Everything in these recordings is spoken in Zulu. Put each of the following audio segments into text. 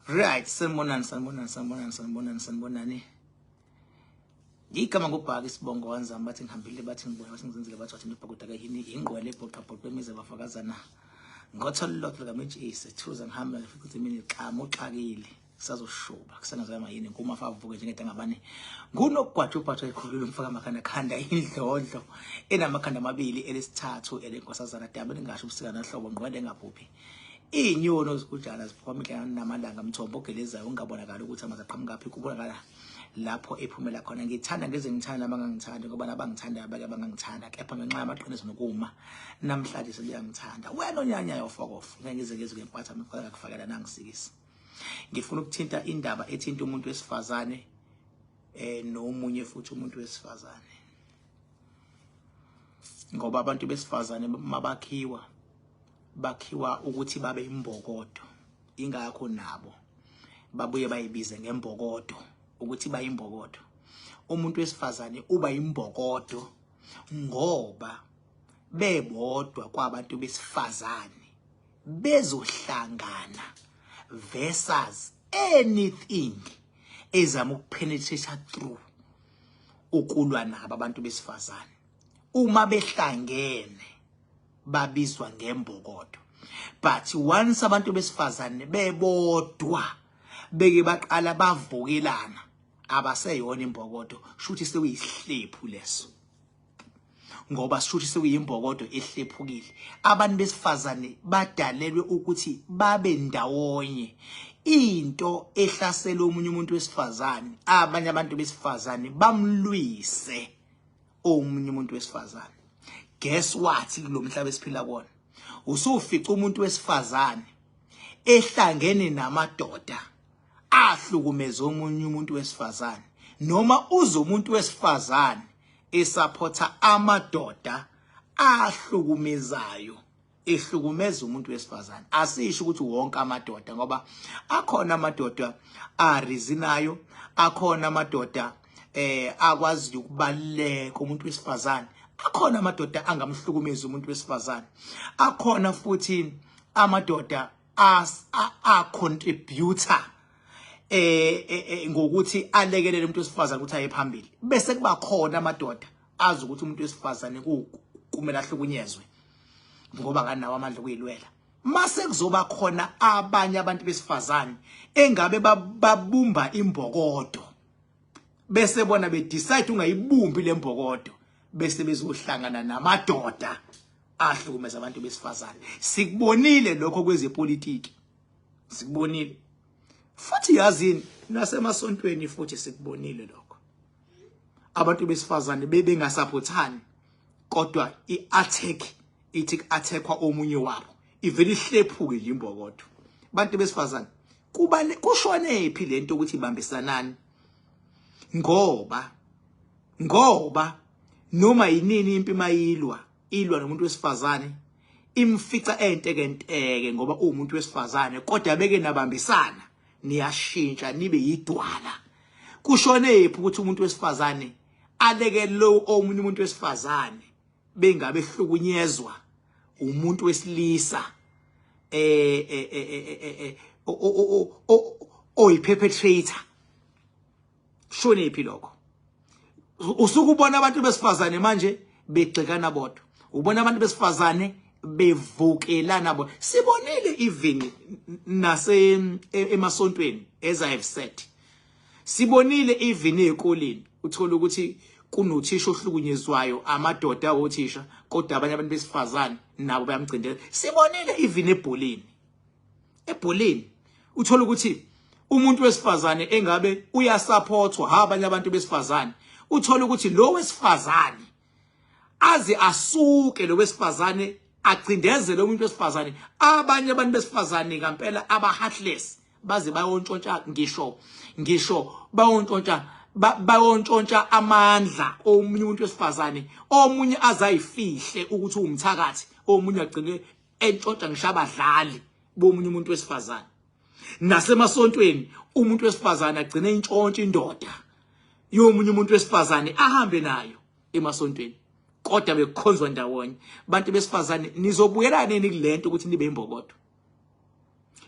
Right, sanibonani. Igama ngubhaka isibongo wanzama bathi ngihambile bathi ngibona bathi ngizenzile bathi wathi ngibhakuda kayini ingqwele ebhoqabhoqa emize bafakazana. Ngothola lot likametshisi ethuza ngihamba ukuthi mina iqhamu uxakile kusazoshuba kusengazoyama yini nkuma favuke njengento ngabani ngunokugwatha ubhatha ekhulula umfaka amakhanda khanda indlodlo enamakhanda amabili elesithathu elenkosazana dabe ningasho ubusika nahlobo ngqwele ngaphuphi inyono zikujana ziphumela namalanga mthombo ogelezayo ungabonakala ukuthi amazaqhamuka phi kubonakala lapho ephumela khona ngithanda ngeze ngithanda abangangithanda ngoba nabangithanda abake abangangithanda kepha ngenxa yamaqiniso nokuma namhlanje sebiyangithanda wena onyanya yofokofu ngeke ngeze ngempatha amfaka kufakela nangisikisa ngifuna ukuthinta indaba ethinta umuntu wesifazane nomunye futhi umuntu wesifazane ngoba abantu besifazane mabakhiwa ukuthi babe imbokodo ingakho nabo babuye bayibize ngembokodo ukuthi bayimbokodo umuntu wesifazane uba imbokodo ngoba bebodwa kwabantu besifazane bezohlangana versus anything ezama ukupenetrate through ukulwa nabo abantu besifazane uma behlangene babizwa ngembokodo but once abantu besifazane bebodwa beke baqala bavukelana abaseyona imbokodo shuthi sekuyihlephu leso ngoba shuthi sekuyimbokodo ehlephukile abantu besifazane badalelwe ukuthi babe ndawonye into ehlasela omunye umuntu wesifazane abanye abantu besifazane bamlwise omunye umuntu wesifazane guess what kulomhlaba esiphila kuona usufica umuntu wesifazane ehlangene namadoda ahlukumeza omunye umuntu wesifazane noma uzo umuntu wesifazane esupporta amadoda ahlukumezayo ehlukumeza umuntu wesifazane asisho ukuthi wonke amadoda ngoba akhona amadoda arizinayo akhona amadoda akwazi ukubaleka umuntu wesifazane akhona amadoda angamhlukumeza umuntu wesifazane akhona futhi amadoda a contributor ngokuthi alekelele umuntu wesifazane ukuthi aye phambili bese kuba khona amadoda azi ukuthi umuntu wesifazane kumele ahlukunyezwe ngoba nganawo amandla okuyilwela mase kuzoba khona abanye abantu besifazane engabe babumba imbokodo bese bona be decide ungayibumbi lembokodo bese bezohlangana namadoda ahlukumeza abantu besifazane sikubonile lokho kwezepolitiki sikubonile futhi yazini nasemasontweni futhi sikubonile lokho abantu besifazane bebengasupportani kodwa i-attack omunye wabo ivele ihlephuke nje imbokodo abantu besifazane kushone phi lento ukuthi ibambisanani ngoba noma yinini impi mayilwa nomuntu wesifazane imfica entekenteke ngoba umuntu wesifazane kodwa beke nabambisana niyashintsha nibe yidwala kushone phi ukuthi umuntu wesifazane aleke lo omunye umuntu wesifazane bengabe hlukunyezwa umuntu wesilisa oyiperpetrator shone phi lokho usukubona abantu besifazane manje begxekana bodwa ubona abantu besifazane bevukelana bodwa sibonile even emasontweni as I have said sibonile even ezikoleni uthola ukuthi kunothisha ohlukunyezwayo amadoda othisha kodwa abanye abantu besifazane nabo bayamcindela sibonile even ebholeni uthola ukuthi umuntu wesifazane engabe uyasupportwa abanye abantu besifazane uthola ukuthi lo wesifazane aze asuke lo wesifazane acindezele umuntu wesifazane abanye abantu besifazane ngempela aba-heartless baze bayontshontsha ngisho bayontshontsha amandla omunye umuntu wesifazane omunye azayifihle ukuthi umthakathi omunye agcine entshontsha ngisho abadlali bomunye umuntu wesifazane nasemasontweni umuntu wesifazane agcine intshontsha indoda yomunye umuntu wesifazane ahambe nayo emasontweni kodwa bekukhonzwa ndawonye bantu besifazane nizobuyelana nini kulento ukuthi nibe imbokodo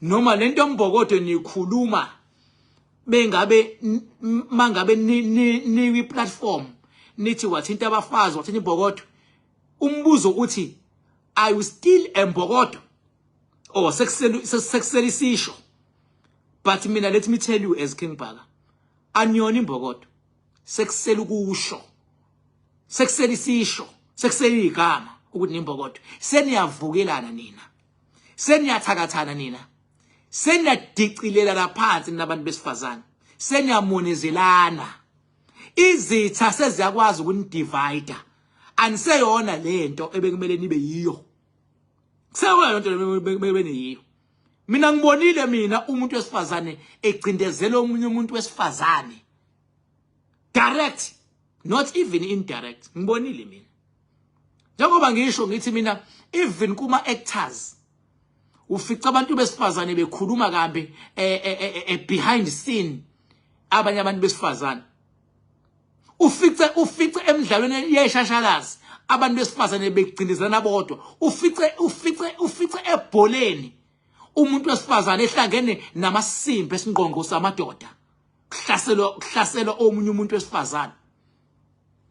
noma lento Mbokodo nikhuluma bengabe mangabe ni platform nithi wathinta abafazi wathinta Mbokodo umbuzo uthi are you still Mbokodo or sexual isisho? But mina let me tell you as King Bhaka anyoni Mbokodo sexual ukusho sexual isisho sexual igama ukuthi niMbokodo seniyavukelana nina seniyathakathana nina seniyadicilela laphansi nabantu besifazane seniyamonezelana izitha seziyakwazi ukunidivide aniseyona lento ebekumele nibe yiyo kuseyona lento ebekube niyiyo mina ngibonile mina umuntu wesifazane egcindezela omunye umuntu wesifazane direct not even indirect ngibonile mina njengoba ngisho ngithi mina even kuma actors ufica abantu besifazane bekhuluma kambe behind the scene abanye abantu besifazane ufice emidlalweni yeshashalazi abantu besifazane begcindezelana bodwa ufice ebholeni umuntu wesifazane ehlangene namasimbi esingqongqo samadoda kuhlaselo omunye umuntu wesifazane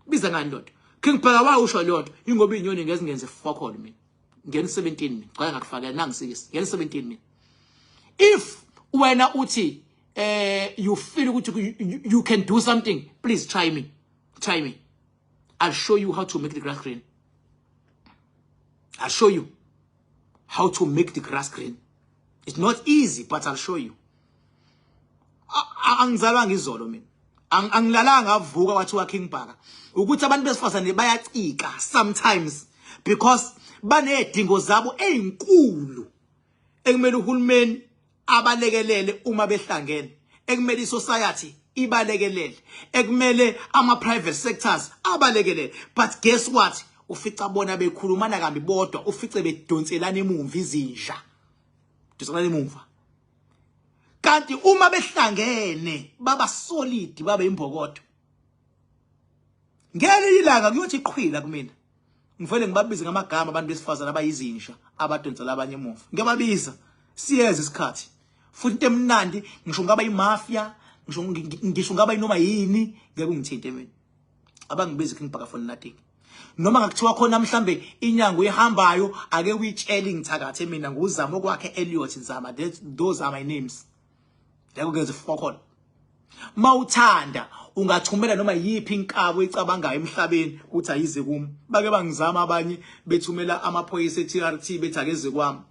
biza ngani ndoda King Bhaka wawusho lonto ingoba inyoni ngeze ngenze fokol mina ngeni 17 mina xa ngakufaka nangisikisi ngeni 17 mina if wena uthi you feel ukuthi you can do something please try me I'll show you how to make the grass green I'll show you how to make the grass green it's not easy but I'll show you angizalwa ngizolo mina angilalanga avuka wathiwa King Bhaka ukuthi abantu besifazane bayacika sometimes because banedingo zabo ezinkulu ekumele uhulumeni abalekelele uma behlangene ekumele isociety ibalekelele ekumele ama private sectors abalekelele but guess what ufica bona bekhulumana kambi bodwa ufice bedonselana emumva izinja donselana emumva kanti uma behlangene baba solid baba iMbokodo ngeke ilanga kuyothi iqhwila kumina ngivele ngibabize ngamagama abantu besifazana abayizinsha abadonsela abanye emuva ngiyababiza siyeza isikhathi futhi into emnandi ngisho ngaba imafia ngisho ngaba inoma yini ngeke ungithinte mina abangibize King Bhaka for nothing noma ngakuthiwa khona mhlambe inyango ehambayo ake uyitshela ngithakathe mina nguzama okwakhe Elliot Nzama those are my names ngeke ngenze fokol mawuthanda ungathumela noma yipi inkabo ecabangayo emhlabeni uthi ayize kimi bake bangizama abanye bethumela amaphoyisa eTRT bethi akeze kwami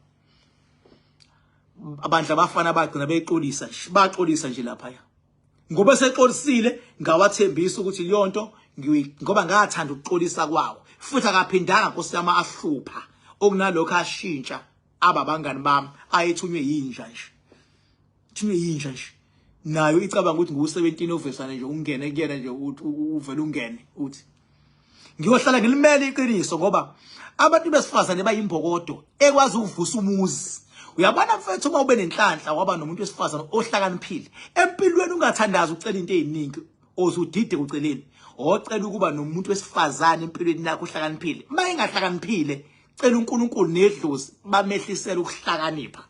abandla abafana bagcina beyiqolisa baxolisa nje lapha ngoba sexolisile ngawathembisa ukuthi liyonto ngoba ngathanda ukuxolisa kwawo futhi akaphindanga Nkosi yami ahlupha okunalokho ashintsha ababangani bami ayethunywe yinja nje thunywe yinja nje nayo icabanga ukuthi ngu17 ovesana nje ungene kuyena nje uvela ungene uthi ngiyohlala ngilimele iqiniso ngoba abantu besifazane bayiMbokodo ekwazi ukuvusa umuzi uyabona mfethu uma ube nenhlanhla waba nomuntu wesifazane ohlakaniphile empilweni ungathandaza ucela into eziningi ozudide uceleni ocela ukuba nomuntu wesifazane empilweni yakho ohlakaniphile mayengahlakaniphile cela uNkulunkulu nedlozi bamehlisela ukuhlakanipha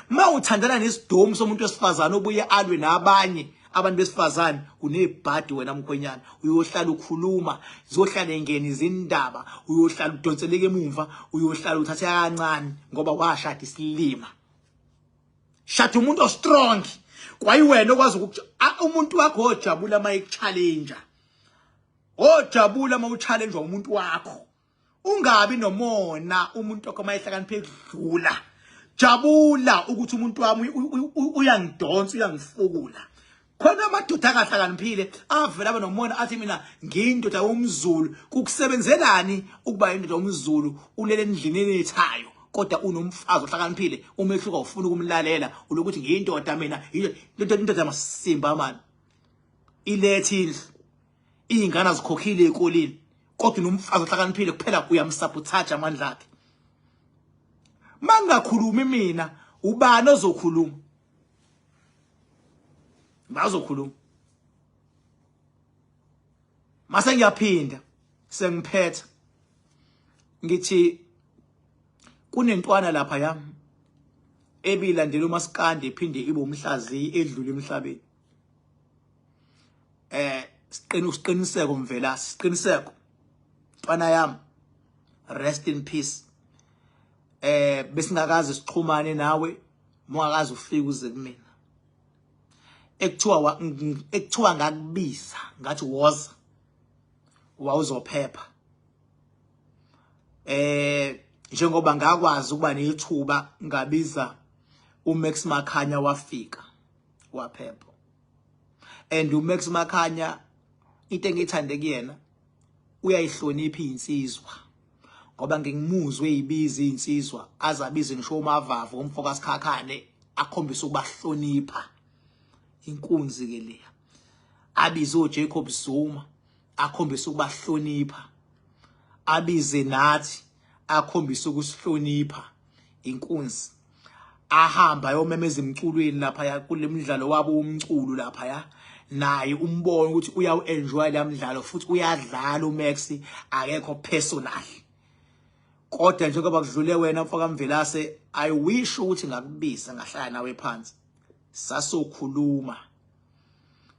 mawuthandana nesidomu somuntu wesifazane obuye alwe nabanye abantu besifazane unebhadi wena mkhwenyana uyohlala ukhuluma zizohlala engene izindaba uyohlala udonseleke emuva uyohlala uthathe kancane ngoba washada isilima shada umuntu strong kwayiwena okwazi ukuthi umuntu wakho ojabula mayichallenge ojabula mawuchallenge umuntu wakho ungabi nomona umuntu wakho mayihlakaniphe kudlula jabula ukuthi umuntu wami uyangidonsa uyangifukula khona amadoda akahlakaniphile avela abanomona athi mina ngiyindoda yomZulu kukusebenzelani ukuba indoda yomZulu ulele endlini enethayo kodwa unomfazi ohlakaniphile umehluka ufuna ukumlalela ulokuthi ngiyindoda mina indoda yamasimba manje ilethi izingane zikhokhile ekoleni kodwa unomfazi ohlakaniphile kuphela uyamsabotage amandla akhe mangakhulumi mina ubani ozokhuluma bazokhuluma mase ngiyaphinda sengiphetha ngithi kunentwana lapha yami ebilandela uMaskandi ephinde ibe umhlazi edlula emhlabeni. Siqiniseko Mvelasi, siqiniseko. Mfana yami, rest in peace. Besingakazi sixhumane nawe, mongakazi ufike uze kumina. Ekuthiwa ngakubiza, ngathi woza. Wawuzophepha. Njengoba ngakwazi ukuba nethuba ngabiza uMax Makhanya wafika waphepha. And uMax Makhanya into engithande kuyena uyayihlonipha insizwa. Ngoba ngingimuzwe eyibiza insizwa azabize ngisho uMavavu umfoka Sikhakhane akhombisa ukubahlonipha. Inkunzi ke leya. Abize uJacob Zuma akhombisa ukubahlonipha. Abize nathi akhombisa ukusihlonipha. Inkunzi. Ahamba yomemeza emculweni lapha ya kulemidlalo wabo umculo lapha ya. Naye umbone ukuthi uyawu-enjoy la mdlalo futhi uyadlala uMax akekho personal. Kodwa njengoba kudlule wena mfoka Mvelase, I wish ukuthi ngakubiza ngahlala nawe phansi. Sasokhuluma.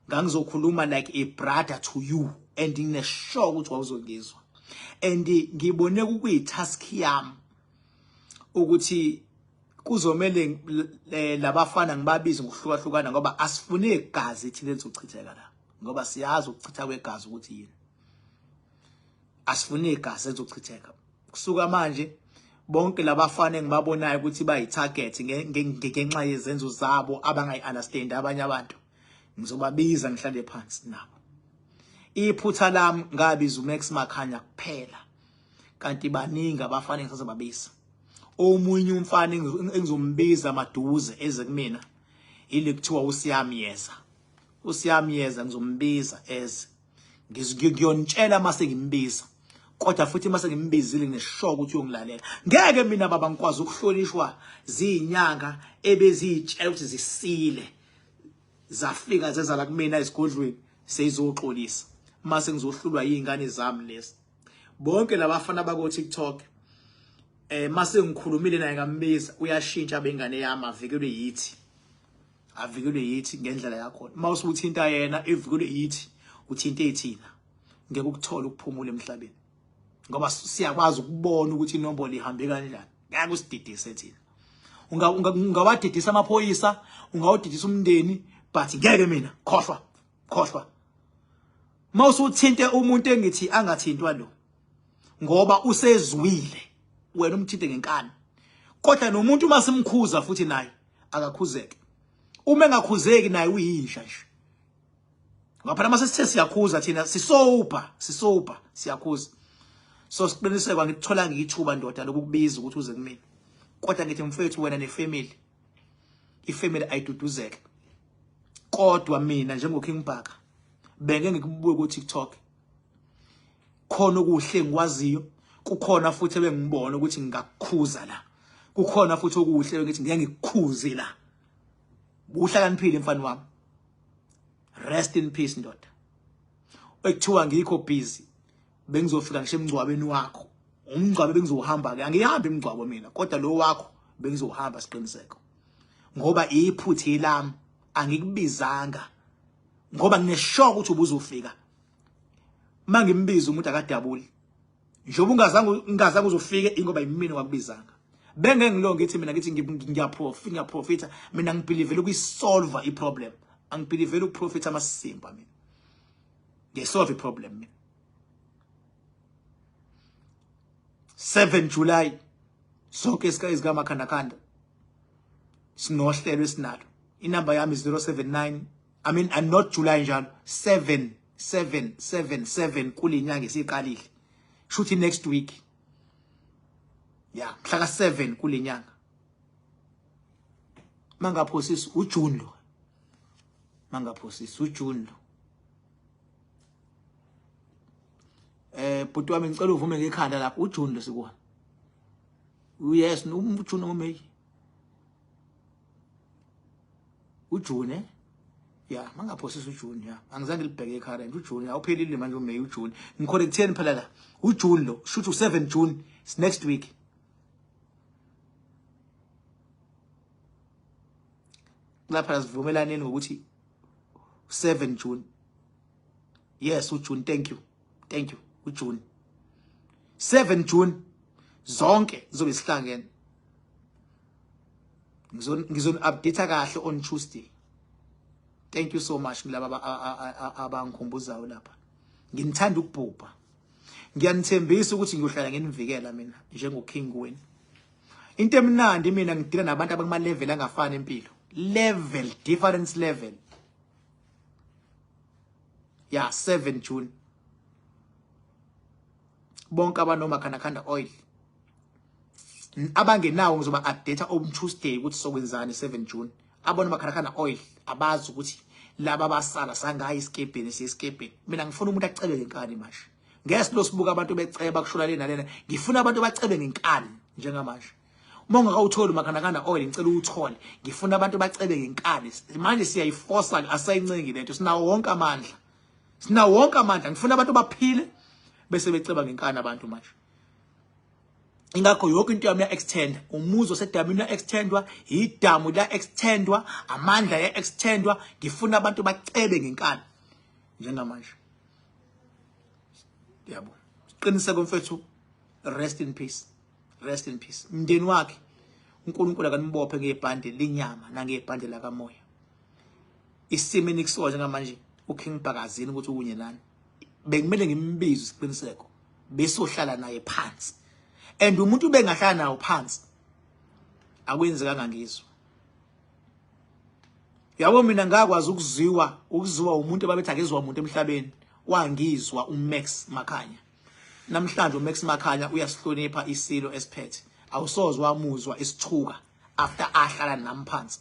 Ngangizokhuluma like a brother to you and nginesure ukuthi wawuzongizwa. And ngibone ukuyitask yami ukuthi kuzomele labafana ngibabize ngokuhlukahlukana ngoba asifune igazi thina elizochitheka la. Ngoba siyazi ukuchitha kwegazi ukuthi yini. Asifune igazi elizochitheka. Kusuka manje bonke labafana engibabonayo ukuthi bayitarget ngenxa yezenzo zabo abangayi-understand abanye abantu. Ngizobabiza ngihlale phansi nabo. Iphutha lami ngabiza uMax Makhanya kuphela. Kanti baningi abafana engisazobabiza. Omunye umfana engizombiza maduze eze kumina ile kuthiwa uSiyamyeza. uSiyamyeza ngizombiza eze. Ngiyontshela mase ngimbiza. Kodwa futhi mase ngimbizile ngisho ukuthi uyongilalela. Ngeke mina baba ngikwazi ukuhlonishwa zinyanga ebezitshela ukuthi zisile. Zafika zezala kumina esigodlweni seyizoxolisa. Mase ngizohlulwa izingane zami lezi. Bonke labafana bako TikTok mase ngikhulumile naye ngambiza uyashintsha bengane yami avikelwe yithi. Avikelwe yithi ngendlela yakho. Mawusuthi uthinta yena evikelwe yithi uthinte ethina. Ngeke ukuthola ukuphumula emhlabeni. Ngoba siyakwazi ukubona ukuthi inombolo ihambe kanjani. Ngeke usididise thina. Ungawadidisa amaphoyisa, ungawadidisa umndeni, but ngeke mina khohlwa. Mawusuthinte umuntu engithi angathintwa lo. Ngoba usezwile wena umthinte ngenkani. Kodwa nomuntu masimkhuza futhi naye akakhuzeke. Uma engakhuzeki naye uyisha nje. Ngaphela mase sithe siyakhuza thina sisopa siyakhuza. So siqiniseka ngithola ngithuba ndoda lokukubiza ukuthi uze kumina. Kodwa ngithi mfethu wena nefamily. Ifamily ayiduduzeke. Kodwa mina njengoKing Bhaka benge ngikubuke ku TikTok. Khona okuhle ngikwaziyo, kukhona futhi ebengibona ukuthi ngingakukhuza la. Kukhona futhi okuhle ngithi ngeke ngikukhuze la. Buhlakaniphile mfana wami. Rest in peace ndoda. Ekuthiwa ngikho busy bengizofika ngisho emgcwabeni wakho. Umgcwabe bengizohamba ke angihambi emgcwabo mina, kodwa lo wakho bengizohamba siqiniseko. Ngoba iphuthe elami angikubizanga. Ngoba ngineshoka ukuthi ubuzofika. Mangimbiza umuntu akadabuli. Njoba ungazange uzofike ingoba yimina wakubizanga. Benge ngilonga ngithi mina ngithi ngiyaprofita mina ngibelieve ukuyisolve iproblem. Angibelieve ukuprofita amasimba mina. Ngisolve iproblem mina. 7 July sonke isikhathi kaMakhandakhanda sinohlelo esinalo. Inamba yami 079 I'm not July njalo 7 kulinyanga esiqalile. Shuthi next week. Yeah, mhla ka7 kulinyanga. Mangaphosisi uJune lo. Mangaphosisi uJune lo. Bhuti wami ngicela uvume ngekhanda lapho uJune lo sikona. Yes, no uJune ngoMay. uJune yeah, mangaphosisi uJune yeah. Angizange libheke ekhaya uJune awuphelile manje uMay uJune. Ngicorrecteni phela la. uJune lo shoot u7 June it's next week. lapha sivumelaneni ngokuthi 7 June. Yes, uJune, thank you. Thank you, uJune. 7 June zonke zobe sihlangene. Ngizon update kahle on Tuesday. Thank you so much ngilaba abangikhumbuzayo lapha. Nginithanda ukubhubha. Ngiyanithembisa ukuthi ngiyohlala ngenivikela mina njengo King wenu. Into emnandi mina ngidila nabantu abakuma level angafani empilo. Level, difference level. Yeah, 7 June. Bonke abanoma khanda oil. Abangenawo ngizoba update on Tuesday ukuthi sokwenzani 7 June. Abona khanda oil abazi ukuthi laba basala sangayi escaping sescaping. Mina ngifuna umuntu acebe ngenkani manje. Ngeke sibuka abantu beceba kushula lena lena. Ngifuna abantu bacebe ngenkani njengamanje. Uma ungakawutholi makhanda oil ngicela uthole. Ngifuna abantu bacebe ngenkani. Manje siyayiforce asayincengi lento. Sinawo wonke amandla. Sinawo wonke amandla. Ngifuna abantu baphile bese beceba ngenkani abantu manje. Ingakho yonke into yami ya extend, umuzo sedamini ya extendwa, idamu la extendwa, amandla ya extendwa, ngifuna abantu bacebe ngenkani njengamanje. Yabo. Qiniseke mfethu, rest in peace. Rest in peace. Mndeni wakhe uNkulunkulu akanibophe ngebhande lenyama nangebhande la kamoya. Isimo enikusola njengamanje uKing Bhakazini ukuthi ukunye nani. Bekumele ngimbize isiqiniseko besohlala naye phansi. And umuntu bengahlala nawo phansi akwenzekanga ngizwe. Yabo mina ngakwazi ukuzwiwa umuntu ababethi akezwe umuntu emhlabeni wangizwa uMax Makhanya. Namhlanje uMax Makhanya uyasihlonipha isilo esiphethe. Awusozwa wamuzwa isithuka after ahlala nami phansi.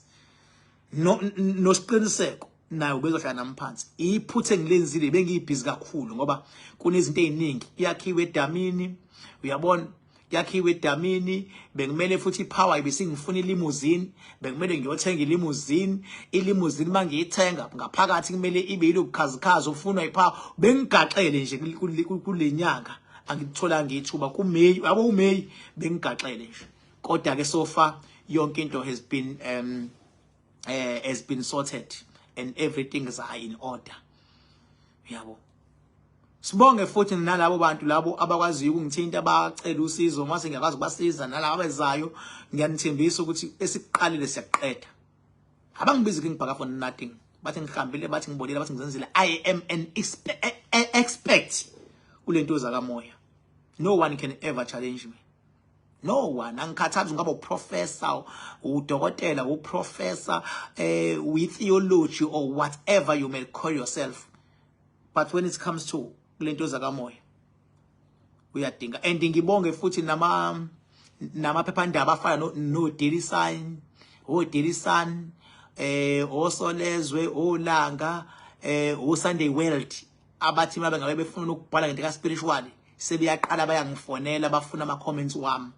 No siqiniseko nayo bezohlala nami phansi. Iphuthe ngilenzile bengiyibhizi kakhulu ngoba kunezinto eziningi yakhiwe edamini uyabona yakhiwe edamini bekumele futhi ipower ibisingifuna limousine bekumele ngiyothenga ilimousine mangiyithenga ngaphakathi kumele ibe yilobukhazikhazi ofunwa ipower bengigaxele nje kulenyanga angithola ngithuba kuMay yabo uMay bengigaxele nje kodwa ke so far yonke into has been sorted and everything is in order. Yabo. Sibonge futhi nalabo bantu labo abakwaziyo ukungithinta abacela usizo mase ngiyakwazi ukubasiza nalabo abezayo ngiyanithembisa ukuthi esiqalile siyaqeda. Abangibizi King Bhaka for nothing. Bathi ngihambile bathi ngibonile bathi ngizenzile I am an expert kulento zakamoya. No one can ever challenge me. No one. Angikhathazi ngaba uprofessor, udokotela, uprofessor, with theology or whatever you may call yourself. But when it comes to lento zakamoya uyadinga and ngibonge futhi namaphephandaba afana no Daily Sun, oSolezwe, oLanga, oSunday World abathi mabe ngabe befuna ukubhala ngento ka spiritual sebeyaqala bayangifonela bafuna ama comments wami.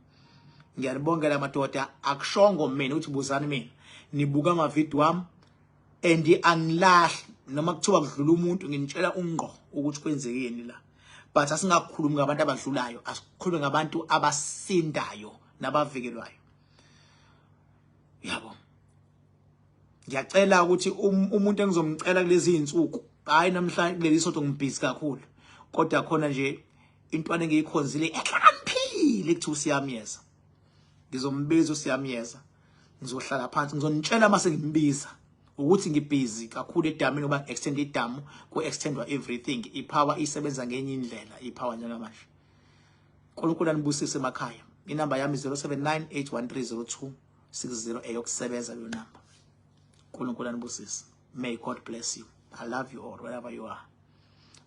Ngiyabongela madoda akushongo mina uthi buzani mina nibuka ama video wami and angilahli noma kuthiwa kudlula umuntu nginitshela ungqo ukuthi kwenzekeni la but asingakhulumi ngabantu abadlulayo asikhulume ngabantu abasindayo nabavikelwayo. Yabo ngiyacela ukuthi umuntu engizomcela kulezi insuku hayi namhlanje kuleli sonto ngibhizi kakhulu kodwa khona nje intwana engiyikhonzile ehlakaniphile kuthi usiyamiyeza ngizombiza usiyamiyeza ngizohlala phansi ngizonitshela mase ngimbiza ukuthi ngibhizi kakhulu edamini ngoba extend idamu ku extendwa everything ipower isebenza ngenye indlela ipower njengamanje. uNkulunkulu anibusise emakhaya. Inamba yami 0798130260 eyokusebenza lo number. uNkulunkulu anibusise. May God bless you. I love you all wherever you are.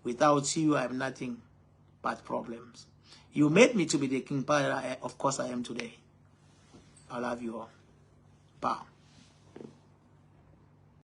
Without you I have nothing but problems. You made me to be the king, but of course I am today. I love you all. Bye.